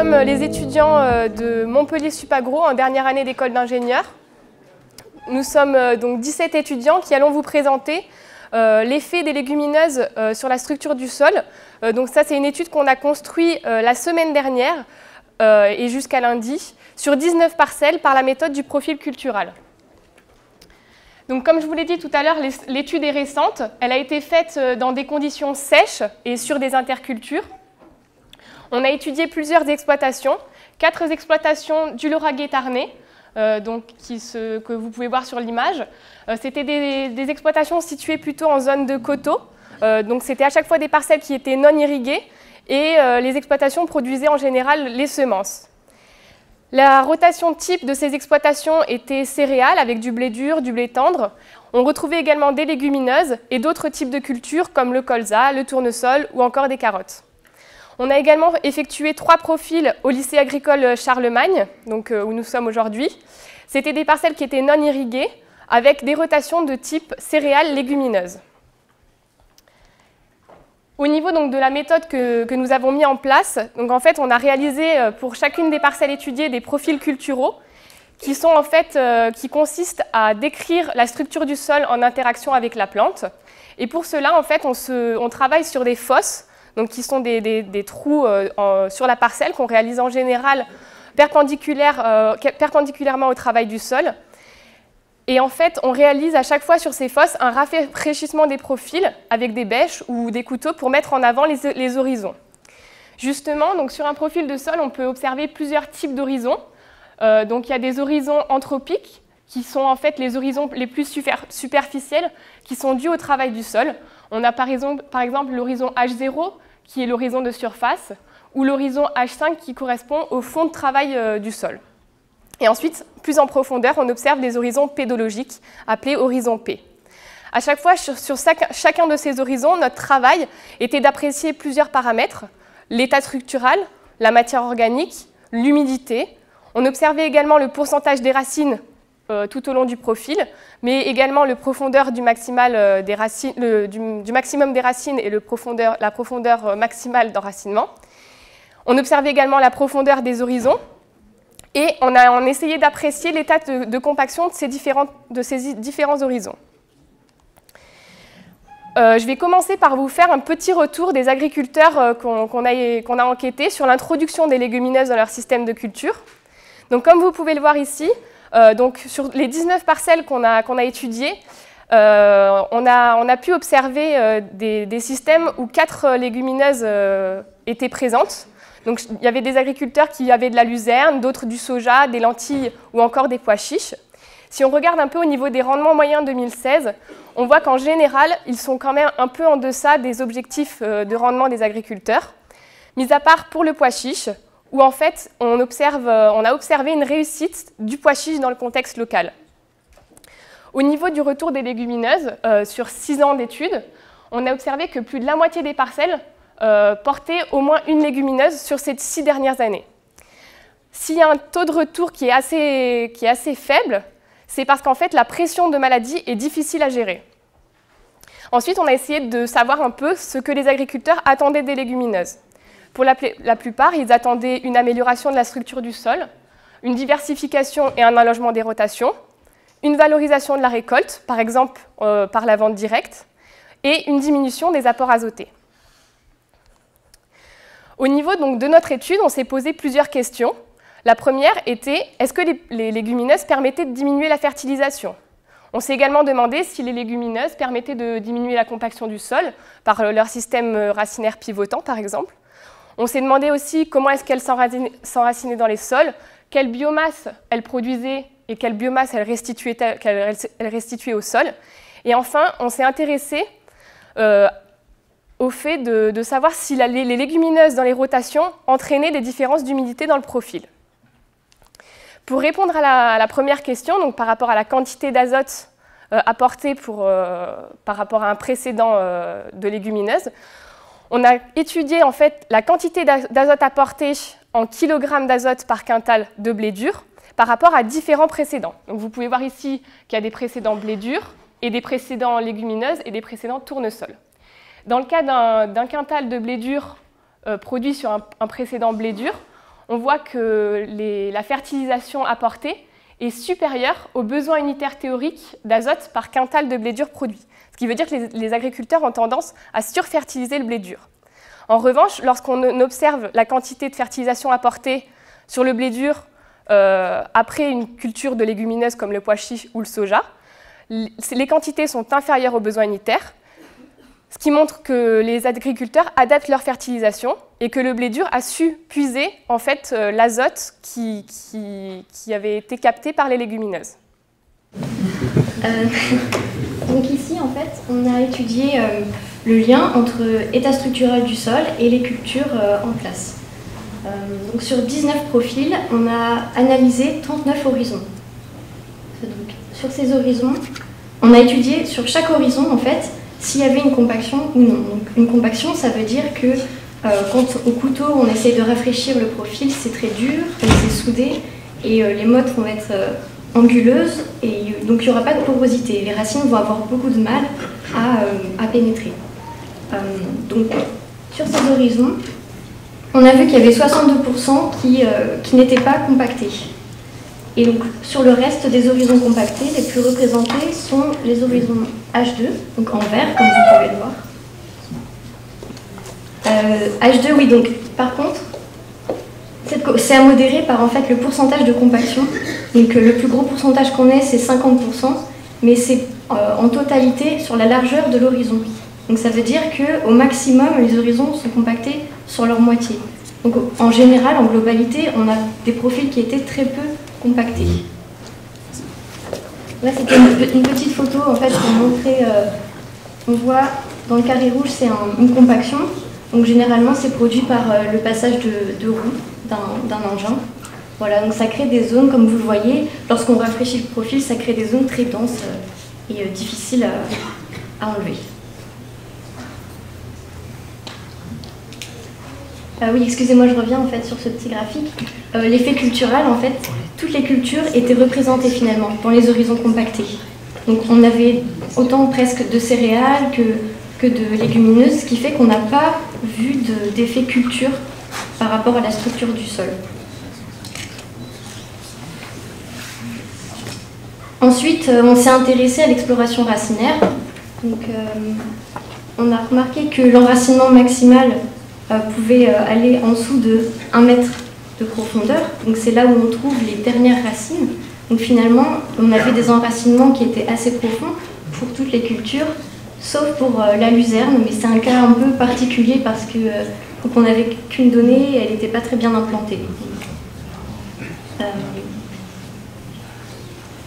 sommes les étudiants de Montpellier Supagro en dernière année d'école d'ingénieur. Nous sommes donc 17 étudiants qui allons vous présenter l'effet des légumineuses sur la structure du sol. Donc ça, c'est une étude qu'on a construite la semaine dernière et jusqu'à lundi sur 19 parcelles par la méthode du profil cultural. Donc, comme je vous l'ai dit tout à l'heure, l'étude est récente. Elle a été faite dans des conditions sèches et sur des intercultures. On a étudié plusieurs exploitations, 4 exploitations du Lauragais tarnais, que vous pouvez voir sur l'image. C'était des exploitations situées plutôt en zone de coteaux. Donc c'était à chaque fois des parcelles qui étaient non irriguées et les exploitations produisaient en général les semences. La rotation type de ces exploitations était céréales avec du blé dur, du blé tendre. On retrouvait également des légumineuses et d'autres types de cultures comme le colza, le tournesol ou encore des carottes. On a également effectué 3 profils au lycée agricole Charlemagne, où nous sommes aujourd'hui. C'était des parcelles qui étaient non irriguées avec des rotations de type céréales légumineuses. Au niveau donc, de la méthode que nous avons mis en place, donc, en fait, on a réalisé pour chacune des parcelles étudiées des profils culturaux qui consistent à décrire la structure du sol en interaction avec la plante. Et pour cela, en fait, on travaille sur des fosses, donc, qui sont des trous sur la parcelle qu'on réalise en général perpendiculairement au travail du sol. Et en fait, on réalise à chaque fois sur ces fosses un rafraîchissement des profils avec des bêches ou des couteaux pour mettre en avant les horizons. Justement, donc, sur un profil de sol, on peut observer plusieurs types d'horizons. Donc, il y a des horizons anthropiques, qui sont en fait les horizons les plus superficiels, qui sont dus au travail du sol. On a par exemple l'horizon H0, qui est l'horizon de surface, ou l'horizon H5, qui correspond au fond de travail du sol. Et ensuite, plus en profondeur, on observe des horizons pédologiques, appelés horizons P. À chaque fois, sur chacun de ces horizons, notre travail était d'apprécier plusieurs paramètres, l'état structural, la matière organique, l'humidité. On observait également le pourcentage des racines tout au long du profil, mais également la profondeur du maximum des racines et la profondeur maximale d'enracinement. On observait également la profondeur des horizons et on essayait d'apprécier l'état de compaction de ces différents horizons. Je vais commencer par vous faire un petit retour des agriculteurs qu'on a enquêtés sur l'introduction des légumineuses dans leur système de culture. Donc, comme vous pouvez le voir ici, sur les 19 parcelles qu'on a étudiées, on a pu observer des systèmes où 4 légumineuses étaient présentes. Donc, il y avait des agriculteurs qui avaient de la luzerne, d'autres du soja, des lentilles ou encore des pois chiches. Si on regarde un peu au niveau des rendements moyens 2016, on voit qu'en général, ils sont quand même un peu en deçà des objectifs de rendement des agriculteurs, mis à part pour le pois chiche, où en fait, on a observé une réussite du pois chiche dans le contexte local. Au niveau du retour des légumineuses, sur 6 ans d'études, on a observé que plus de la moitié des parcelles portaient au moins une légumineuse sur ces 6 dernières années. S'il y a un taux de retour qui est assez faible, c'est parce qu'en fait, la pression de maladie est difficile à gérer. Ensuite, on a essayé de savoir un peu ce que les agriculteurs attendaient des légumineuses. Pour la plupart, ils attendaient une amélioration de la structure du sol, une diversification et un allongement des rotations, une valorisation de la récolte, par exemple par la vente directe, et une diminution des apports azotés. Au niveau donc, de notre étude, on s'est posé plusieurs questions. La première était, est-ce que les légumineuses permettaient de diminuer la fertilisation? On s'est également demandé si les légumineuses permettaient de diminuer la compaction du sol par leur système racinaire pivotant, par exemple. On s'est demandé aussi comment est-ce qu'elles s'enracinaient dans les sols, quelle biomasse elles produisaient et quelle biomasse elles restituaient au sol. Et enfin, on s'est intéressé au fait de savoir si les légumineuses dans les rotations entraînaient des différences d'humidité dans le profil. Pour répondre à la première question, donc par rapport à la quantité d'azote apportée par rapport à un précédent de légumineuses, on a étudié en fait la quantité d'azote apportée en kilogrammes d'azote par quintal de blé dur par rapport à différents précédents. Donc vous pouvez voir ici qu'il y a des précédents blé dur et des précédents légumineuses et des précédents tournesol. Dans le cas d'un quintal de blé dur produit sur un précédent blé dur, on voit que la fertilisation apportée est supérieure aux besoins unitaires théoriques d'azote par quintal de blé dur produit. Ce qui veut dire que les agriculteurs ont tendance à surfertiliser le blé dur. En revanche, lorsqu'on observe la quantité de fertilisation apportée sur le blé dur après une culture de légumineuses comme le pois chiche ou le soja, les quantités sont inférieures aux besoins unitaires, ce qui montre que les agriculteurs adaptent leur fertilisation et que le blé dur a su puiser en fait l'azote qui avait été capté par les légumineuses. Donc ici, en fait, on a étudié le lien entre état structurel du sol et les cultures en classe. Donc sur 19 profils, on a analysé 39 horizons. Donc, sur ces horizons, on a étudié sur chaque horizon, en fait, s'il y avait une compaction ou non. Donc, une compaction, ça veut dire que quand au couteau, on essaye de rafraîchir le profil, c'est très dur, c'est soudé, et les mottes vont être anguleuses, et donc il n'y aura pas de porosité. Les racines vont avoir beaucoup de mal à pénétrer. Donc, sur ces horizons, on a vu qu'il y avait 62% qui n'étaient pas compactés. Et donc, sur le reste des horizons compactés, les plus représentés sont les horizons H2, donc en vert, comme vous pouvez le voir. H2, oui, donc, par contre, c'est à modérer par en fait le pourcentage de compaction. Donc, le plus gros pourcentage qu'on ait, c'est 50%, mais c'est en totalité sur la largeur de l'horizon. Donc, ça veut dire qu'au maximum, les horizons sont compactés sur leur moitié. Donc, en général, en globalité, on a des profils qui étaient très peu compactés. Là, c'était une petite photo en fait pour montrer. On voit dans le carré rouge, c'est une compaction. Donc généralement, c'est produit par le passage de roues d'un engin. Voilà, donc ça crée des zones, comme vous le voyez. Lorsqu'on rafraîchit le profil, ça crée des zones très denses et difficiles à enlever. Oui, excusez-moi, je reviens en fait sur ce petit graphique. L'effet culturel, en fait, toutes les cultures étaient représentées finalement dans les horizons compactés. Donc on avait autant presque de céréales que de légumineuses, ce qui fait qu'on n'a pas vu d'effet culture par rapport à la structure du sol. Ensuite, on s'est intéressé à l'exploration racinaire. Donc, on a remarqué que l'enracinement maximal pouvait aller en dessous de 1 mètre de profondeur. Donc c'est là où on trouve les dernières racines. Donc finalement, on avait des enracinements qui étaient assez profonds pour toutes les cultures, sauf pour la luzerne, mais c'est un cas un peu particulier parce que donc on n'avait qu'une donnée et elle n'était pas très bien implantée.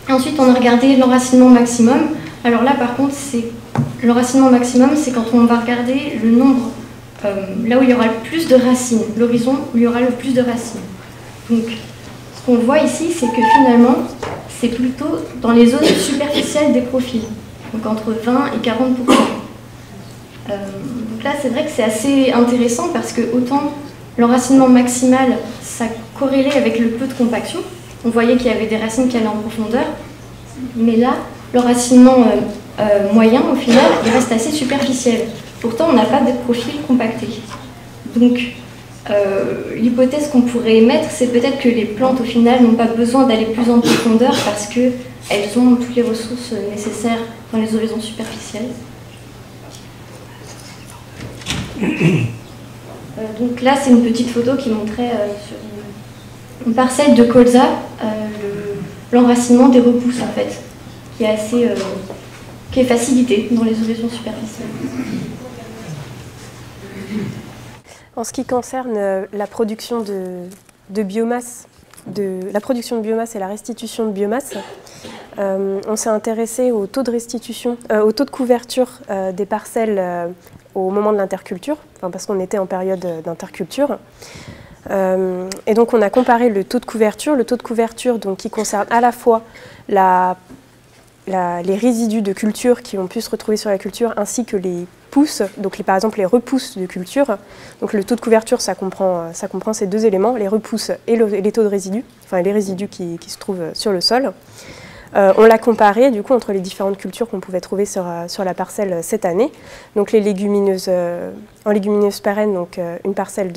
Ensuite, on a regardé l'enracinement maximum. Alors là, par contre, l'enracinement maximum, c'est quand on va regarder le nombre là où il y aura le plus de racines, l'horizon où il y aura le plus de racines. Donc, ce qu'on voit ici, c'est que finalement, c'est plutôt dans les zones superficielles des profils, donc entre 20 et 40%. Donc là, c'est vrai que c'est assez intéressant parce que autant l'enracinement maximal, ça corrélait avec le peu de compaction. On voyait qu'il y avait des racines qui allaient en profondeur, mais là, l'enracinement moyen, au final, il reste assez superficiel. Pourtant, on n'a pas de profil compacté. Donc, l'hypothèse qu'on pourrait émettre, c'est peut-être que les plantes, au final, n'ont pas besoin d'aller plus en profondeur parce qu'elles ont toutes les ressources nécessaires dans les horizons superficiels. Donc là, c'est une petite photo qui montrait sur une parcelle de colza l'enracinement des repousses, en fait, qui est facilité dans les horizons superficiels. En ce qui concerne la production de biomasse, la production de biomasse et la restitution de biomasse, on s'est intéressé au taux de restitution, au taux de couverture des parcelles au moment de l'interculture, parce qu'on était en période d'interculture. Et donc on a comparé le taux de couverture donc, qui concerne à la fois les résidus de culture qui ont pu se retrouver sur la culture ainsi que les pousses, donc par exemple les repousses de culture. Donc le taux de couverture, ça comprend ces deux éléments, les repousses et les taux de résidus, enfin les résidus qui se trouvent sur le sol. On l'a comparé du coup entre les différentes cultures qu'on pouvait trouver sur la parcelle cette année. Donc les légumineuses, en légumineuses pérennes, donc une parcelle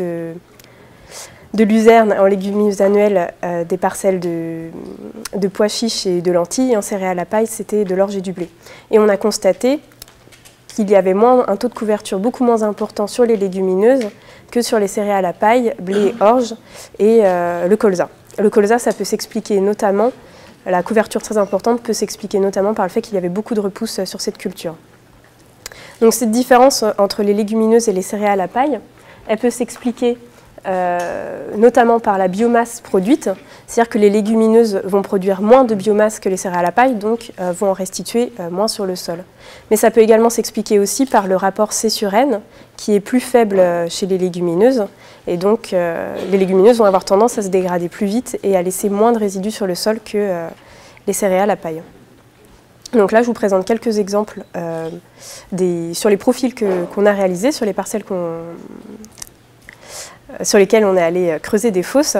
de luzerne en légumineuses annuelles, des parcelles de pois chiches et de lentilles, et en céréales à paille, c'était de l'orge et du blé. Et on a constaté qu'il y avait un taux de couverture beaucoup moins important sur les légumineuses que sur les céréales à paille, blé, orge et le colza. Le colza, ça peut s'expliquer notamment, la couverture très importante peut s'expliquer notamment par le fait qu'il y avait beaucoup de repousses sur cette culture. Donc cette différence entre les légumineuses et les céréales à paille, elle peut s'expliquer notamment par la biomasse produite, c'est-à-dire que les légumineuses vont produire moins de biomasse que les céréales à paille, donc vont en restituer moins sur le sol. Mais ça peut également s'expliquer aussi par le rapport C sur N, qui est plus faible chez les légumineuses, et donc les légumineuses vont avoir tendance à se dégrader plus vite et à laisser moins de résidus sur le sol que les céréales à paille. Donc là, je vous présente quelques exemples sur les profils qu'on a réalisés, sur les parcelles sur lesquelles on est allé creuser des fosses,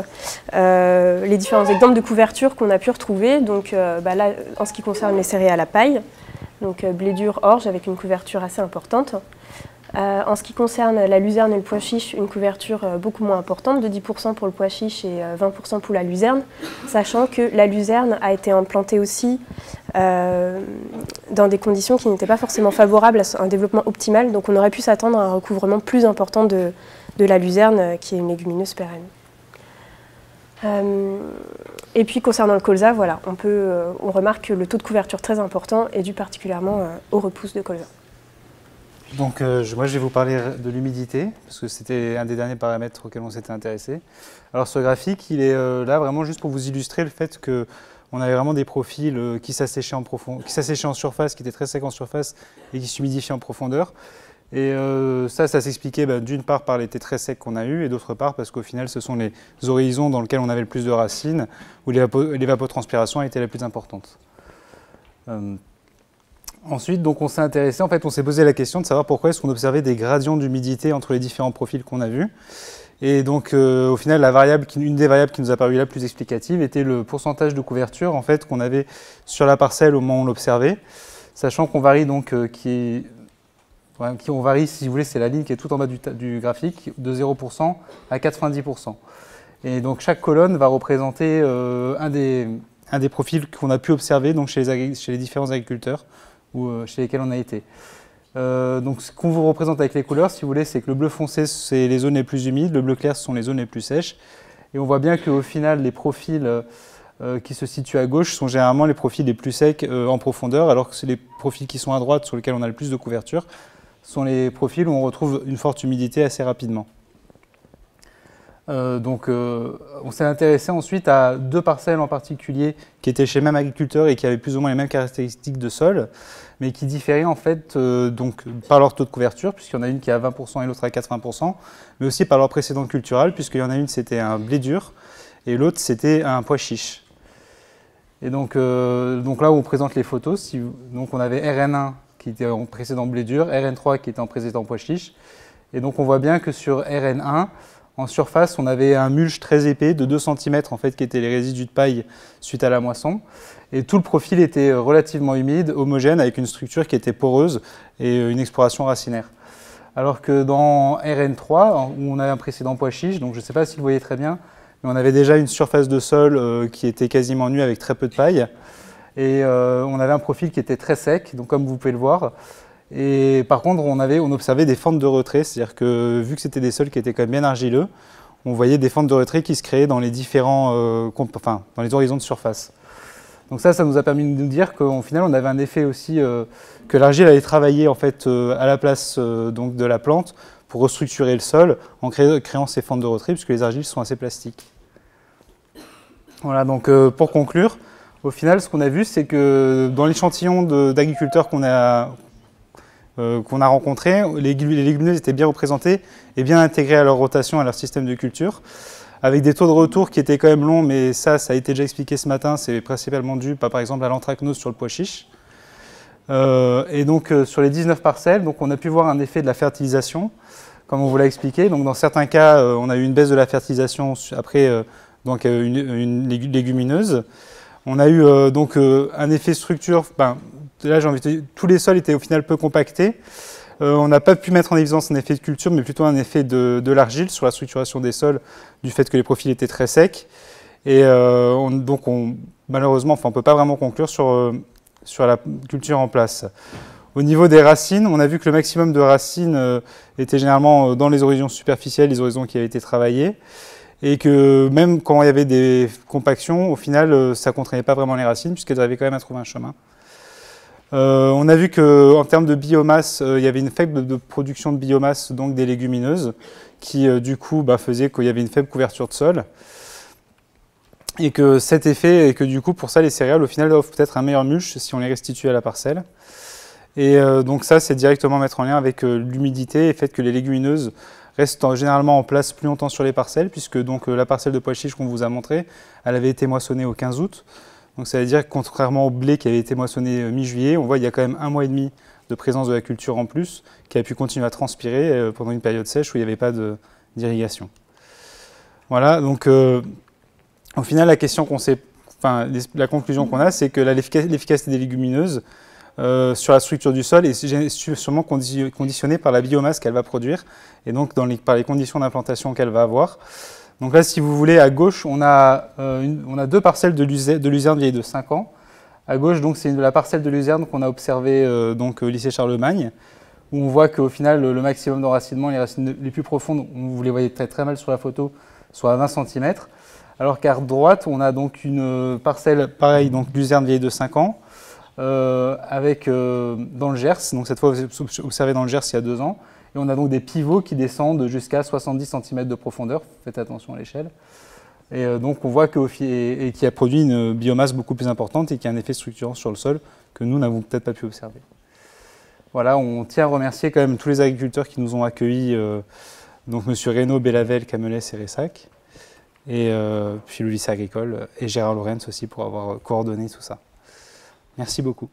les différents exemples de couverture qu'on a pu retrouver. Donc là, en ce qui concerne les céréales à paille, donc blé dur, orge avec une couverture assez importante. En ce qui concerne la luzerne et le pois chiche, une couverture beaucoup moins importante, de 10% pour le pois chiche et 20% pour la luzerne, sachant que la luzerne a été implantée aussi dans des conditions qui n'étaient pas forcément favorables à un développement optimal, donc on aurait pu s'attendre à un recouvrement plus important de la luzerne, qui est une légumineuse pérenne. Et puis concernant le colza, voilà, on remarque que le taux de couverture très important est dû particulièrement aux repousses de colza. Donc moi je vais vous parler de l'humidité, parce que c'était un des derniers paramètres auxquels on s'était intéressé. Alors ce graphique, il est là vraiment juste pour vous illustrer le fait qu'on avait vraiment des profils qui s'asséchaient en surface, qui étaient très secs en surface et qui s'humidifiaient en profondeur. Et ça s'expliquait d'une part par l'été très sec qu'on a eu, et d'autre part parce qu'au final ce sont les horizons dans lesquels on avait le plus de racines, où l'évapotranspiration a été la plus importante. Ensuite, donc, on s'est intéressé, en fait, on s'est posé la question de savoir pourquoi est-ce qu'on observait des gradients d'humidité entre les différents profils qu'on a vus. Et donc, au final, une des variables qui nous a paru la plus explicative était le pourcentage de couverture en fait, qu'on avait sur la parcelle au moment où on l'observait, sachant qu'on varie donc, on varie, si vous voulez, c'est la ligne qui est tout en bas du graphique, de 0% à 90%. Et donc, chaque colonne va représenter un des profils qu'on a pu observer donc, chez les différents agriculteurs, ou chez lesquels on a été. Donc ce qu'on vous représente avec les couleurs, si vous voulez, c'est que le bleu foncé, c'est les zones les plus humides, le bleu clair, ce sont les zones les plus sèches. Et on voit bien qu'au final, les profils qui se situent à gauche sont généralement les profils les plus secs en profondeur, alors que c'est les profils qui sont à droite, sur lesquels on a le plus de couverture, sont les profils où on retrouve une forte humidité assez rapidement. On s'est intéressé ensuite à deux parcelles en particulier qui étaient chez le même agriculteur et qui avaient plus ou moins les mêmes caractéristiques de sol, mais qui différaient en fait par leur taux de couverture, puisqu'il y en a une qui est à 20% et l'autre à 80%, mais aussi par leur précédent cultural, puisqu'il y en a une c'était un blé dur et l'autre c'était un pois chiche. Et donc là où on présente les photos, donc on avait RN1 qui était en précédent blé dur, RN3 qui était en précédent pois chiche, et donc on voit bien que sur RN1, en surface, on avait un mulch très épais de 2 cm en fait, qui étaient les résidus de paille suite à la moisson. Et tout le profil était relativement humide, homogène, avec une structure qui était poreuse et une exploration racinaire. Alors que dans RN3, où on a un précédent pois chiche, donc je ne sais pas si vous voyez très bien, mais on avait déjà une surface de sol qui était quasiment nue avec très peu de paille. Et on avait un profil qui était très sec, donc comme vous pouvez le voir. Et par contre, on observait des fentes de retrait, c'est-à-dire que vu que c'était des sols qui étaient quand même bien argileux, on voyait des fentes de retrait qui se créaient dans les différents, dans les horizons de surface. Donc ça nous a permis de nous dire qu'au final, on avait un effet aussi que l'argile allait travailler en fait à la place donc de la plante pour restructurer le sol en créant ces fentes de retrait, puisque les argiles sont assez plastiques. Voilà, donc pour conclure, au final, ce qu'on a vu, c'est que dans l'échantillon d'agriculteurs qu'on a rencontrés, les légumineuses étaient bien représentées et bien intégrées à leur rotation, à leur système de culture, avec des taux de retour qui étaient quand même longs, mais ça a été déjà expliqué ce matin, c'est principalement dû par exemple à l'anthracnose sur le pois chiche. Et donc sur les 19 parcelles, donc, on a pu voir un effet de la fertilisation, comme on vous l'a expliqué. Donc dans certains cas, on a eu une baisse de la fertilisation après une légumineuse. On a eu un effet structure, là j'ai envie de dire, tous les sols étaient au final peu compactés. On n'a pas pu mettre en évidence un effet de culture, mais plutôt un effet de l'argile sur la structuration des sols, du fait que les profils étaient très secs. Et malheureusement, on ne peut pas vraiment conclure sur la culture en place. Au niveau des racines, on a vu que le maximum de racines était généralement dans les horizons superficielles, les horizons qui avaient été travaillés, et que même quand il y avait des compactions, au final, ça ne contraignait pas vraiment les racines, puisqu'elles arrivaient quand même à trouver un chemin. On a vu qu'en termes de biomasse, il y avait une faible production de biomasse, donc des légumineuses, qui du coup faisait qu'il y avait une faible couverture de sol. Et que cet effet, et que du coup pour ça les céréales au final doivent peut-être un meilleur mulch si on les restitue à la parcelle. Et donc ça c'est directement mettre en lien avec l'humidité et le fait que les légumineuses restent généralement en place plus longtemps sur les parcelles, puisque donc la parcelle de pois chiches qu'on vous a montré, elle avait été moissonnée au 15 août. Donc ça veut dire que contrairement au blé qui avait été moissonné mi-juillet, on voit qu'il y a quand même 1 mois et demi de présence de la culture en plus, qui a pu continuer à transpirer pendant une période sèche où il n'y avait pas d'irrigation. Voilà, donc au final la conclusion qu'on a, c'est que l'efficacité des légumineuses sur la structure du sol est sûrement conditionnée par la biomasse qu'elle va produire et donc par les conditions d'implantation qu'elle va avoir. Donc là, si vous voulez, à gauche, on a 2 parcelles de luzerne vieilles de 5 ans. À gauche, donc, c'est la parcelle de luzerne qu'on a observée au lycée Charlemagne, où on voit qu'au final, le maximum d'enracinement, les racines les plus profondes, vous les voyez très, très mal sur la photo, sont à 20 cm. Alors qu'à droite, on a donc une parcelle, pareil, donc luzerne vieille de 5 ans, dans le Gers, donc cette fois observée dans le Gers il y a 2 ans. Et on a donc des pivots qui descendent jusqu'à 70 cm de profondeur, faites attention à l'échelle. Et donc on voit qu'il a produit une biomasse beaucoup plus importante et qui a un effet structurant sur le sol que nous n'avons peut-être pas pu observer. Voilà, on tient à remercier quand même tous les agriculteurs qui nous ont accueillis, donc M. Reynaud, Bellavel, Camelès et Ressac, et puis le lycée agricole, et Gérard Lorenz aussi pour avoir coordonné tout ça. Merci beaucoup.